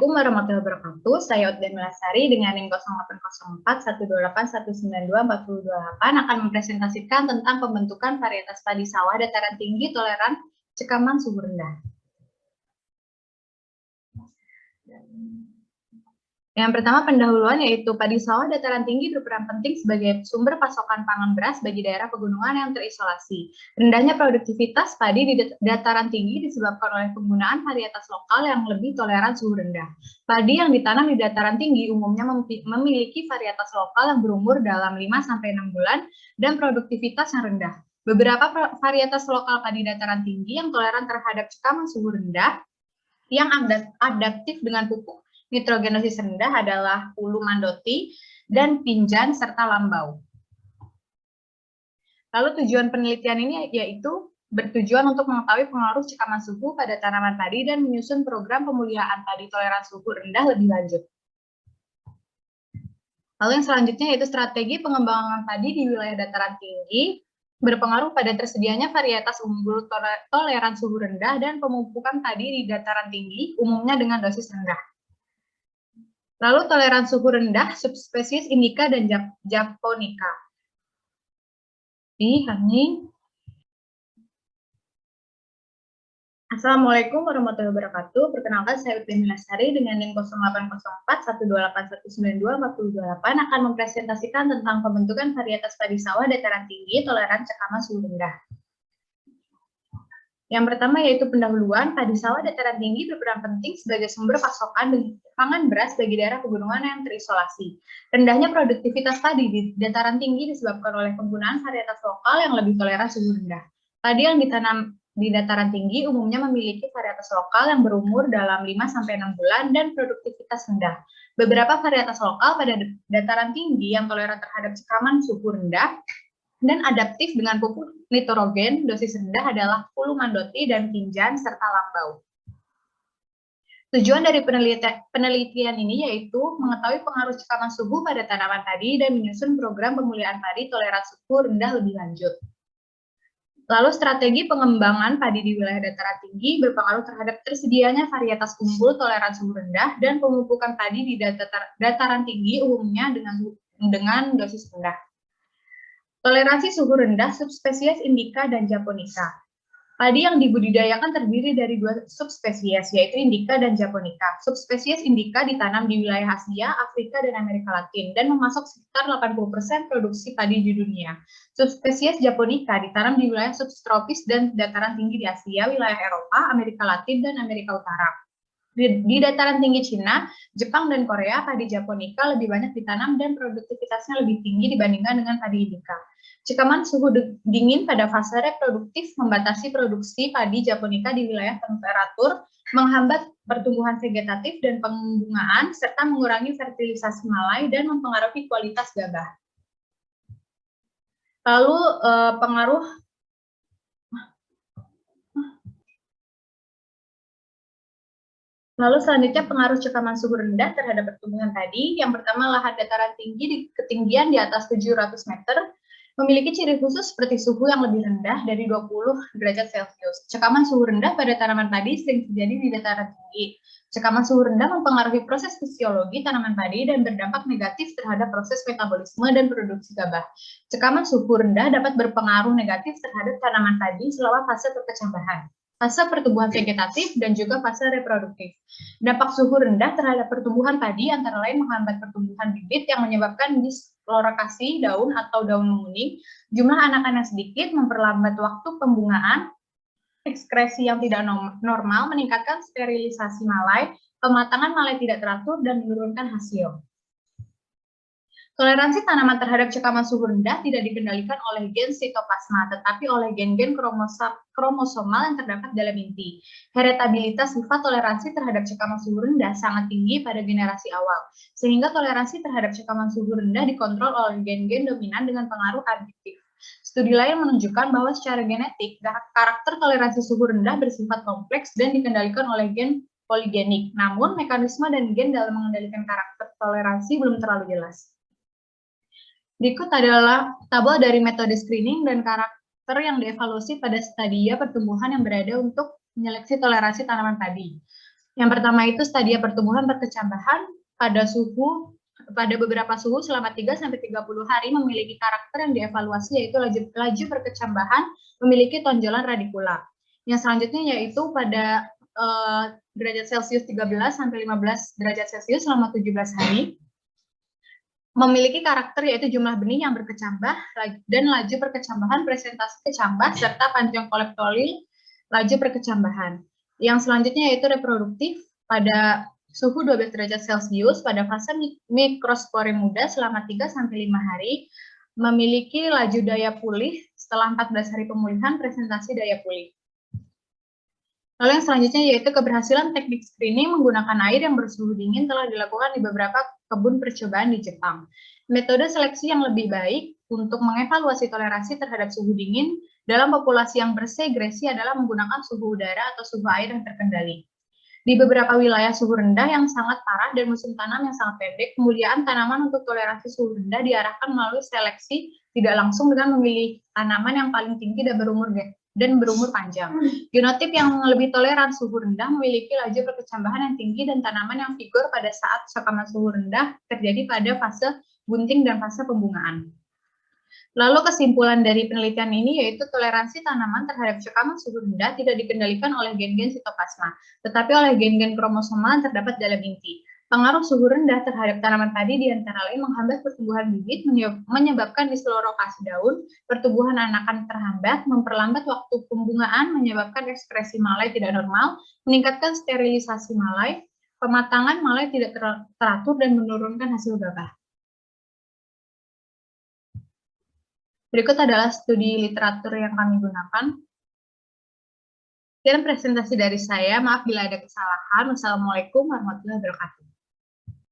Assalamualaikum warahmatullahi wabarakatuh. Saya Utbah Melasari dengan NIM 0804 128 192 4028 akan mempresentasikan tentang pembentukan varietas padi sawah dataran tinggi toleran cekaman suhu rendah. Yang pertama pendahuluan yaitu padi sawah dataran tinggi berperan penting sebagai sumber pasokan pangan beras bagi daerah pegunungan yang terisolasi. Rendahnya produktivitas padi di dataran tinggi disebabkan oleh penggunaan varietas lokal yang lebih toleran suhu rendah. Padi yang ditanam di dataran tinggi umumnya memiliki varietas lokal yang berumur dalam 5-6 bulan dan produktivitas yang rendah. Beberapa varietas lokal padi dataran tinggi yang toleran terhadap cekaman suhu rendah yang adaptif dengan pupuk nitrogen dosis rendah adalah Ulu Mandoti dan Pinjan serta Lambau. Lalu tujuan penelitian ini yaitu bertujuan untuk mengetahui pengaruh cekaman suhu pada tanaman padi dan menyusun program pemulihaan padi toleran suhu rendah lebih lanjut. Lalu yang selanjutnya yaitu strategi pengembangan padi di wilayah dataran tinggi berpengaruh pada tersedianya varietas unggul toleran suhu rendah dan pemupukan padi di dataran tinggi umumnya dengan dosis rendah. Lalu toleran suhu rendah subspesies Indica dan Japonica. Assalamualaikum warahmatullahi wabarakatuh. Perkenalkan saya Utbah Melasari dengan NIM 0804 128 192 4028 akan mempresentasikan tentang pembentukan varietas padi sawah dataran tinggi toleran cekaman suhu rendah. Yang pertama yaitu pendahuluan, padi sawah dataran tinggi berperan penting sebagai sumber pasokan pangan beras bagi daerah pegunungan yang terisolasi. Rendahnya produktivitas padi di dataran tinggi disebabkan oleh penggunaan varietas lokal yang lebih toleran suhu rendah. Padi yang ditanam di dataran tinggi umumnya memiliki varietas lokal yang berumur dalam 5-6 bulan dan produktivitas rendah. Beberapa varietas lokal pada dataran tinggi yang toleran terhadap cekaman suhu rendah dan adaptif dengan pupuk nitrogen dosis rendah adalah Ulu Mandoti dan Pinjan serta Lambau. Tujuan dari penelitian ini yaitu mengetahui pengaruh cekaman suhu pada tanaman padi dan menyusun program pemulihaan padi toleran suhu rendah lebih lanjut. Lalu strategi pengembangan padi di wilayah dataran tinggi berpengaruh terhadap tersedianya varietas unggul toleran suhu rendah dan pemupukan padi di dataran tinggi umumnya dengan dosis rendah. Toleransi suhu rendah subspesies Indica dan Japonica. Padi yang dibudidayakan terdiri dari dua subspesies, yaitu Indica dan Japonica. Subspesies Indica ditanam di wilayah Asia, Afrika, dan Amerika Latin, dan memasok sekitar 80% produksi padi di dunia. Subspesies Japonica ditanam di wilayah subtropis dan dataran tinggi di Asia, wilayah Eropa, Amerika Latin, dan Amerika Utara. Di dataran tinggi Cina, Jepang, dan Korea, padi Japonica lebih banyak ditanam dan produktivitasnya lebih tinggi dibandingkan dengan padi Indica. Cekaman suhu dingin pada fase reproduktif membatasi produksi padi Japonica di wilayah temperatur, menghambat pertumbuhan vegetatif dan pembungaan, serta mengurangi fertilisasi malai dan mempengaruhi kualitas gabah. Lalu selanjutnya pengaruh cekaman suhu rendah terhadap pertumbuhan padi. Yang pertama, lahan dataran tinggi di ketinggian di atas 700 meter memiliki ciri khusus seperti suhu yang lebih rendah dari 20 derajat Celcius. Cekaman suhu rendah pada tanaman padi sering terjadi di dataran tinggi. Cekaman suhu rendah mempengaruhi proses fisiologi tanaman padi dan berdampak negatif terhadap proses metabolisme dan produksi gabah. Cekaman suhu rendah dapat berpengaruh negatif terhadap tanaman padi selama fase perkecambahan, fase pertumbuhan vegetatif, dan juga fase reproduktif. Dampak suhu rendah terhadap pertumbuhan padi antara lain menghambat pertumbuhan bibit yang menyebabkan dislorakasi daun atau daun menguning, jumlah anakan yang sedikit, memperlambat waktu pembungaan, ekskresi yang tidak normal, meningkatkan sterilisasi malai, pematangan malai tidak teratur, dan menurunkan hasil. Toleransi tanaman terhadap cekaman suhu rendah tidak dikendalikan oleh gen sitoplasma, tetapi oleh gen-gen kromosomal yang terdapat dalam inti. Heritabilitas sifat toleransi terhadap cekaman suhu rendah sangat tinggi pada generasi awal, sehingga toleransi terhadap cekaman suhu rendah dikontrol oleh gen-gen dominan dengan pengaruh adiktif. Studi lain menunjukkan bahwa secara genetik, karakter toleransi suhu rendah bersifat kompleks dan dikendalikan oleh gen poligenik. Namun, mekanisme dan gen dalam mengendalikan karakter toleransi belum terlalu jelas. Berikut adalah tabel dari metode screening dan karakter yang dievaluasi pada stadia pertumbuhan yang berada untuk menyeleksi toleransi tanaman padi. Yang pertama itu stadia pertumbuhan berkecambahan pada beberapa suhu selama 3-30 hari memiliki karakter yang dievaluasi, yaitu laju perkecambahan memiliki tonjolan radikular. Yang selanjutnya yaitu pada derajat Celcius 13-15 derajat Celcius selama 17 hari memiliki karakter yaitu jumlah benih yang berkecambah dan laju perkecambahan presentasi kecambah serta panjang kolektolil laju perkecambahan. Yang selanjutnya yaitu reproduktif pada suhu 12 derajat Celcius pada fase mikrospore muda selama 3-5 hari memiliki laju daya pulih setelah 14 hari pemulihan presentasi daya pulih. Lalu yang selanjutnya yaitu keberhasilan teknik screening menggunakan air yang bersuhu dingin telah dilakukan di beberapa kebun percobaan di Jepang. Metode seleksi yang lebih baik untuk mengevaluasi toleransi terhadap suhu dingin dalam populasi yang bersegresi adalah menggunakan suhu udara atau suhu air yang terkendali. Di beberapa wilayah suhu rendah yang sangat parah dan musim tanam yang sangat pendek, kemuliaan tanaman untuk toleransi suhu rendah diarahkan melalui seleksi tidak langsung dengan memilih tanaman yang paling tinggi dan berumur panjang. Genotip yang lebih toleran suhu rendah memiliki laju perkecambahan yang tinggi dan tanaman yang figur pada saat sekaman suhu rendah terjadi pada fase bunting dan fase pembungaan. Lalu kesimpulan dari penelitian ini yaitu toleransi tanaman terhadap sekaman suhu rendah tidak dikendalikan oleh gen-gen sitoplasma, tetapi oleh gen-gen kromosomal yang terdapat dalam inti. Pengaruh suhu rendah terhadap tanaman padi di antara lain menghambat pertumbuhan bibit, menyebabkan dislokasi daun, pertumbuhan anakan terhambat, memperlambat waktu pembungaan, menyebabkan ekspresi malai tidak normal, meningkatkan sterilisasi malai, pematangan malai tidak teratur, dan menurunkan hasil gabah. Berikut adalah studi literatur yang kami gunakan. Dan presentasi dari saya, maaf bila ada kesalahan. Wassalamualaikum warahmatullahi wabarakatuh.